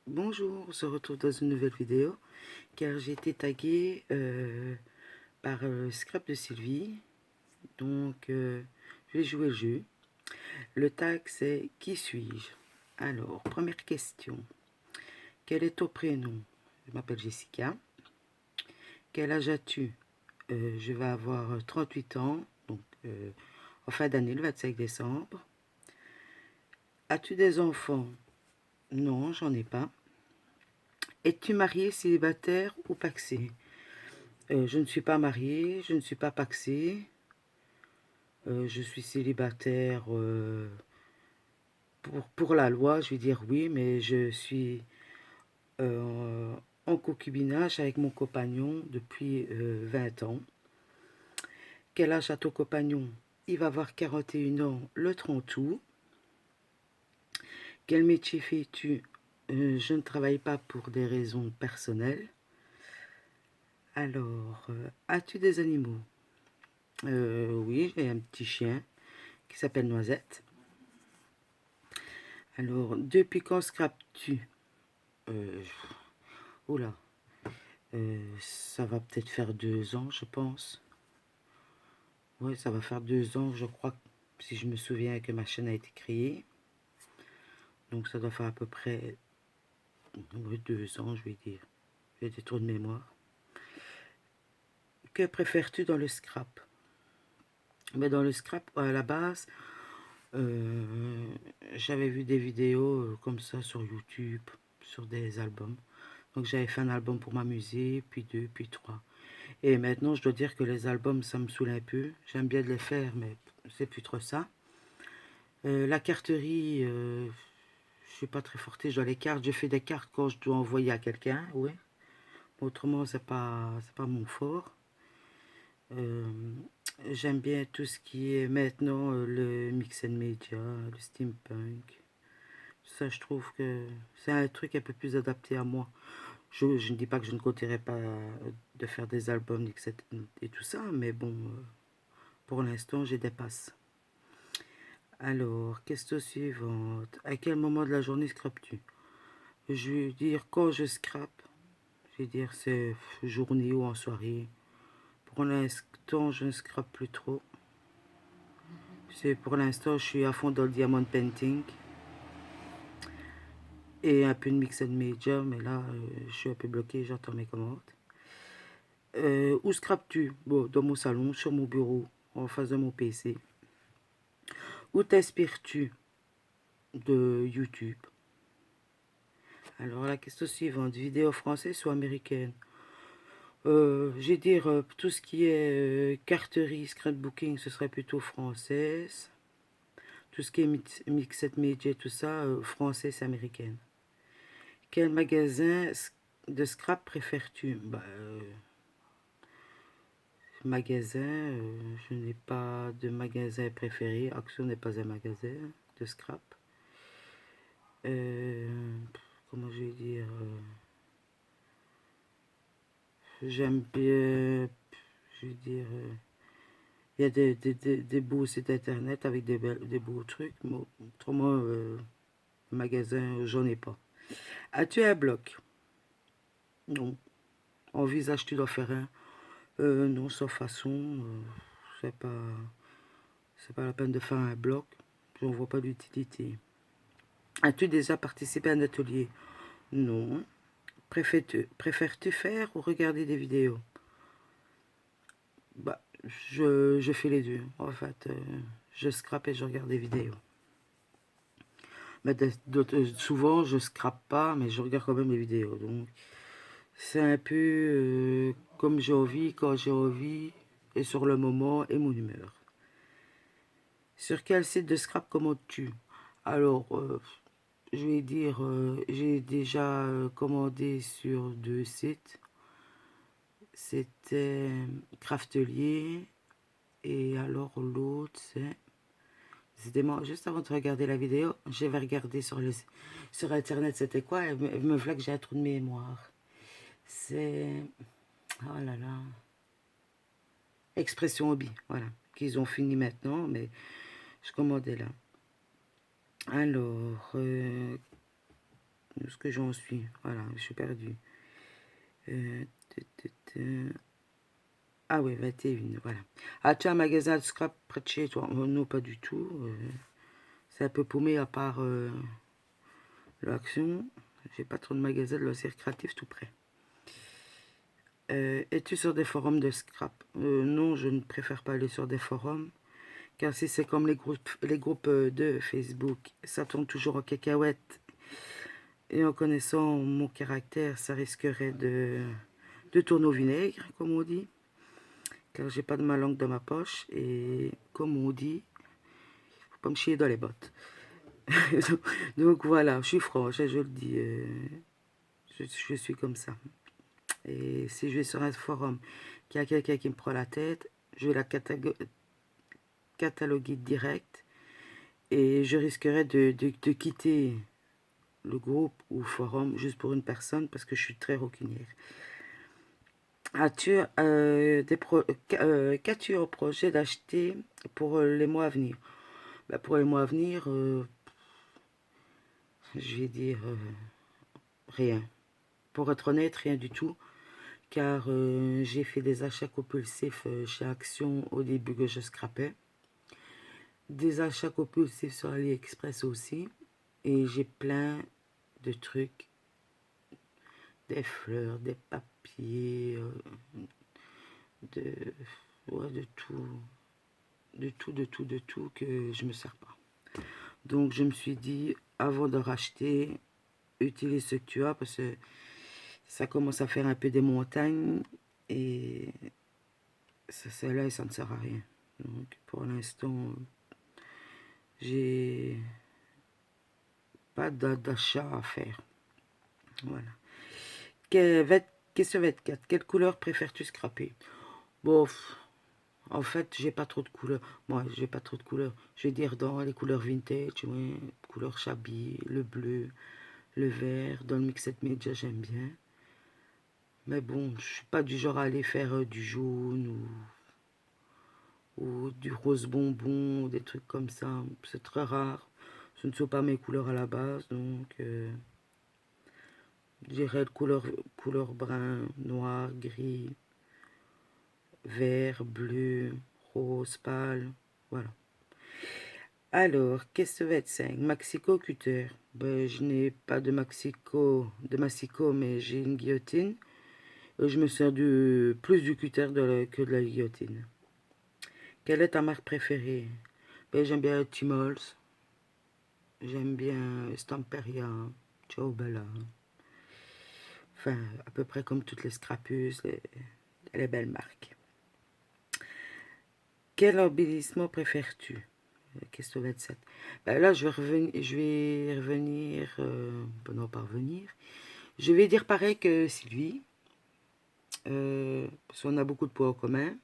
Bonjour, on se retrouve dans une nouvelle vidéo car j'ai été taguée par Scrap de Sylvie. Donc je vais jouer le jeu. Le tag c'est qui suis-je? Alors, première question. Quel est ton prénom? Je m'appelle Jessica. Quel âge as-tu? Je vais avoir 38 ans, donc en fin d'année, le 25 décembre. As-tu des enfants? Non, j'en ai pas. Es-tu marié, célibataire ou pacsé? Je ne suis pas mariée, je ne suis pas pacsée. Je suis célibataire pour la loi, je vais dire oui, mais je suis euh, en concubinage avec mon compagnon depuis 20 ans. Quel âge a ton compagnon? Il va avoir 41 ans le 30 août. Quel métier fais-tu? Je ne travaille pas pour des raisons personnelles. Alors, as-tu des animaux? Oui, j'ai un petit chien qui s'appelle Noisette. Alors, depuis quand scrapes-tu? euh, Oula, ça va peut-être faire 2 ans, je pense. Oui, ça va faire 2 ans, je crois, si je me souviens que ma chaîne a été créée. Donc ça doit faire à peu près 2 ans, je vais dire. J'ai des trous de mémoire. Que préfères-tu dans le scrap? Mais dans le scrap, à la base, euh, j'avais vu des vidéos comme ça sur YouTube, sur des albums. Donc j'avais fait un album pour m'amuser, puis deux, puis trois. Et maintenant, je dois dire que les albums, ça me saoule un peu. J'aime bien de les faire, mais c'est plus trop ça. La carterie, je suis pas très forte. Je dois les cartes. Je fais des cartes quand je dois envoyer à quelqu'un, oui. Autrement, c'est pas mon fort. Euh, J'aime bien tout ce qui est maintenant le mix and media, le steampunk. Ça, je trouve que c'est un truc un peu plus adapté à moi. Je ne dis pas que je ne continuerai pas de faire des albums et tout ça, mais bon, pour l'instant, j'ai des passes. Alors, question suivante. À quel moment de la journée scrapes-tu? Je vais dire quand je scrape. Je vais dire c'est journée ou en soirée. Pour l'instant, je ne scrape plus trop. C'est pour l'instant, je suis à fond dans le diamond painting et un peu de mix and media, mais là, je suis un peu bloqué, j'attends mes commandes. Où scrapes-tu? Bon, dans mon salon, sur mon bureau, en face de mon PC. Où t'inspires-tu? De YouTube. Alors, la question suivante, vidéo française ou américaine? Je vais dire tout ce qui est carterie, scrapbooking, ce serait plutôt française. Tout ce qui est mixed media, tout ça, française, américaine. Quel magasin de scrap préfères-tu? Bah, magasin, je n'ai pas de magasin préféré. Action n'est pas un magasin de scrap. Euh, Comment je vais dire? J'aime bien, je vais dire, il y a des beaux sites internet avec des beaux trucs, mais autrement, magasin, j'en ai pas. As-tu un bloc? Non. Envisages-tu d'en faire un? Non, sans façon, c'est pas, c'est pas la peine de faire un bloc. J'en vois pas d'utilité. As-tu déjà participé à un atelier? Non. Préfères-tu faire ou regarder des vidéos? Bah, je fais les deux. En fait, je scrape et je regarde des vidéos. Mais souvent, je scrape pas, mais je regarde quand même les vidéos. Donc, c'est un peu comme j'ai envie, quand j'ai envie, et sur le moment et mon humeur. Sur quel site de scrap commandes-tu? Alors, je vais dire, j'ai déjà commandé sur 2 sites. C'était Craftelier et alors l'autre c'est... Juste avant de regarder la vidéo, je vais regarder sur internet c'était quoi et me voilà que j'ai un trou de mémoire. C'est... Oh là là. Expression Hobby, voilà. Qu'ils ont fini maintenant, mais je commandais là. Alors, Où est-ce que j'en suis? Voilà, je suis perdu. Ah oui, 21, voilà. As-tu un magasin de scrap près de chez toi? Non, pas du tout. C'est un peu paumé à part l'action. J'ai pas trop de magasins de loisirs créatifs tout près. Es-tu sur des forums de scrap? Non, je ne préfère pas aller sur des forums. Car si c'est comme les groupes de Facebook, ça tourne toujours en cacahuète. Et en connaissant mon caractère, ça risquerait de tourner au vinaigre, comme on dit. Car j'ai pas de ma langue dans ma poche. Et comme on dit, faut pas me chier dans les bottes. Donc voilà, je suis franche, je le dis. Je suis comme ça. Et si je vais sur un forum, qu'il y a quelqu'un qui me prend la tête, je vais la cataloguer direct. Et je risquerais de quitter le groupe ou forum juste pour une personne parce que je suis très rancunière. As-tu qu'as-tu au projet d'acheter pour les mois à venir? Ben, pour les mois à venir, je vais dire rien. Pour être honnête, rien du tout. Car j'ai fait des achats compulsifs chez Action au début que je scrapais. Des achats compulsifs sur AliExpress aussi. Et j'ai plein de trucs, des fleurs, des papiers, de, ouais, de tout que je me sers pas. Donc je me suis dit, avant de racheter, utilise ce que tu as parce que ça commence à faire un peu des montagnes et c'est là et ça ne sert à rien. Donc pour l'instant, j'ai pas d'achat à faire. Voilà. Question 24. Quelle couleur préfères-tu scraper? Bon, en fait, j'ai pas trop de couleurs. Moi, j'ai pas trop de couleurs. Je vais dire dans les couleurs vintage, ouais, couleur shabby, le bleu, le vert. Dans le mixed media, j'aime bien. Mais bon, je suis pas du genre à aller faire du jaune ou du rose bonbon, ou des trucs comme ça. C'est très rare. Ce ne sont pas mes couleurs à la base, donc je dirais couleur brun, noir, gris, vert, bleu, rose pâle. Voilà. Alors, qu'est-ce que ça va être 5? Maxico cutter. Ben, je n'ai pas de maxico, mais j'ai une guillotine. Je me sers plus du cutter que de la guillotine. Quelle est ta marque préférée? Ben, j'aime bien Timols. J'aime bien Stamperia. Ciao Bella. Enfin, à peu près comme toutes les Scrapus, les belles marques. Quel embellissement préfères-tu? Question 27. Ben là, je vais revenir, non, pas revenir. Je vais dire pareil que Sylvie, parce qu'on a beaucoup de points en commun.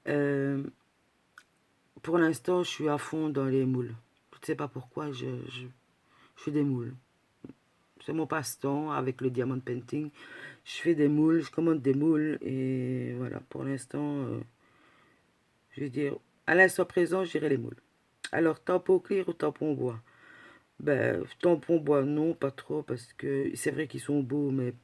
Euh, pour l'instant, je suis à fond dans les moules. Je ne sais pas pourquoi, je fais des moules. C'est mon passe-temps avec le diamond painting. Je fais des moules, je commande des moules et voilà, pour l'instant, je vais dire, à l'instant présent, je dirais les moules. Alors, tampon cuir ou tampon bois? Ben, tampon bois, non, pas trop, parce que c'est vrai qu'ils sont beaux, mais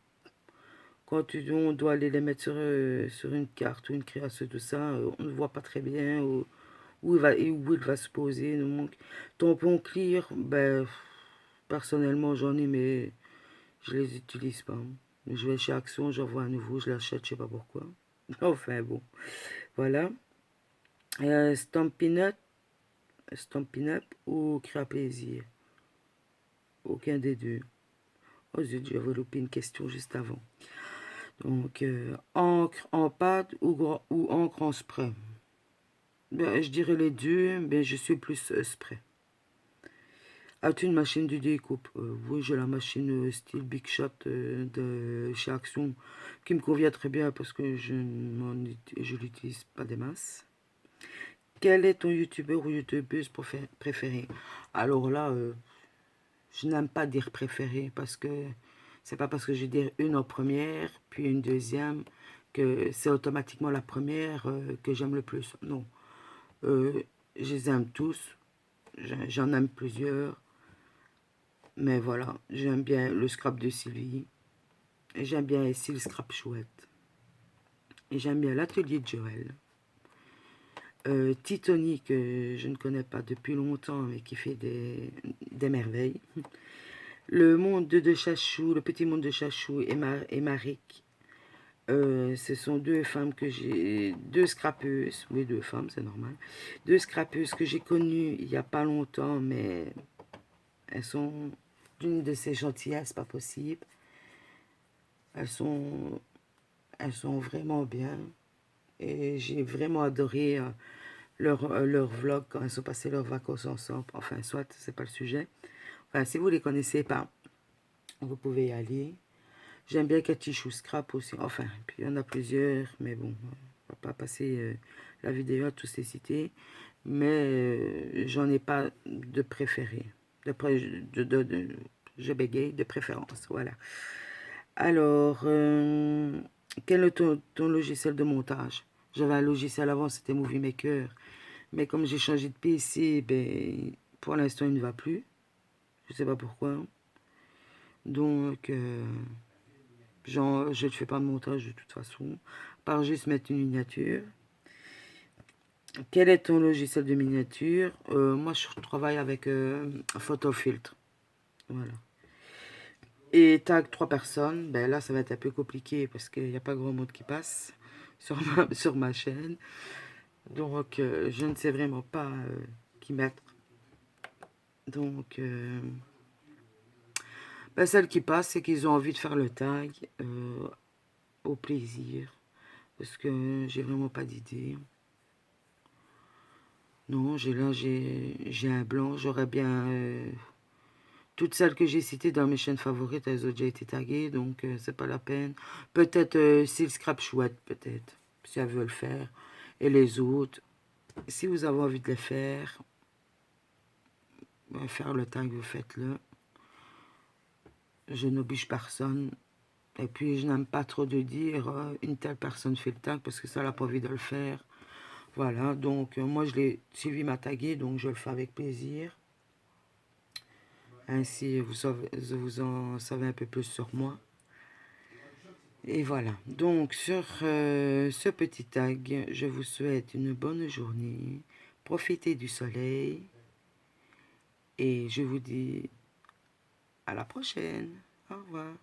quand on doit aller les mettre sur une carte ou une création, tout ça, on ne voit pas très bien où il va se poser. Donc, tampon clear, ben, personnellement, j'en ai, mais je les utilise pas. Je vais chez Action, j'en vois un nouveau, je l'achète, je sais pas pourquoi. Enfin, bon, voilà. Stampin' Up, Stampin' Up ou Créa Plaisir? Aucun des deux. Oh zut, j'avais loupé une question juste avant. Donc, encre en pâte ou encre en spray? Ben, je dirais les deux, mais je suis plus spray. As-tu une machine de découpe? Oui, j'ai la machine style Big Shot de chez Action qui me convient très bien parce que je l'utilise pas des masses. Quel est ton youtubeur ou youtubeuse préféré? Alors là, je n'aime pas dire préféré parce que c'est pas parce que je vais dire une en première, puis une deuxième, que c'est automatiquement la première que j'aime le plus. Non. Euh, je les aime tous. J'en aime plusieurs. Mais voilà, j'aime bien le scrap de Sylvie. Et j'aime bien ici le scrap chouette. Et j'aime bien l'atelier de Joël. Titoni, que je ne connais pas depuis longtemps, mais qui fait des merveilles. Le monde de Chachou, le petit monde de Chachou et Marik. Ce sont deux femmes que j'ai, deux scrapeuses, oui, deux femmes, c'est normal. Deux scrapeuses que j'ai connues il n'y a pas longtemps, mais elles sont d'une de ces gentillesses, pas possible. Elles sont, elles sont vraiment bien. Et j'ai vraiment adoré leur vlog quand elles ont passé leurs vacances ensemble. Enfin, soit, c'est pas le sujet. Enfin, si vous les connaissez pas, vous pouvez y aller. J'aime bien Cathy Chou Scrap aussi. Enfin, puis il y en a plusieurs, mais bon, on va pas passer la vidéo à tous les citer. Mais j'en ai pas de préféré. Je bégaye, de préférence, voilà. Alors, quel est ton logiciel de montage? J'avais un logiciel avant, c'était Movie Maker. Mais comme j'ai changé de PC, ben, pour l'instant, il ne va plus. Je sais pas pourquoi. Donc, genre, je ne fais pas de montage de toute façon. Par juste mettre une miniature. Quel est ton logiciel de miniature? Moi, je travaille avec Photofiltre. Voilà. Et tag 3 personnes. Ben là, ça va être un peu compliqué parce qu'il n'y a pas grand monde qui passe sur ma chaîne. Donc, je ne sais vraiment pas qui mettre. Donc, ben, celles qui passent, c'est qu'ils ont envie de faire le tag au plaisir. Parce que j'ai vraiment pas d'idée. Non, j'ai un blanc. J'aurais bien... toutes celles que j'ai citées dans mes chaînes favorites, elles ont déjà été taguées. Donc, c'est pas la peine. Peut-être si le scrap chouette, peut-être. Si elle veut le faire. Et les autres, si vous avez envie de les faire, ben, faire le tag, vous faites-le. Je n'oblige personne. Et puis, je n'aime pas trop de dire une telle personne fait le tag parce que ça n'a pas envie de le faire. Voilà, donc moi, Sylvie m'a tagué, donc je le fais avec plaisir. Ainsi, vous en savez un peu plus sur moi. Et voilà, donc sur ce petit tag, je vous souhaite une bonne journée. Profitez du soleil. Et je vous dis à la prochaine. Au revoir.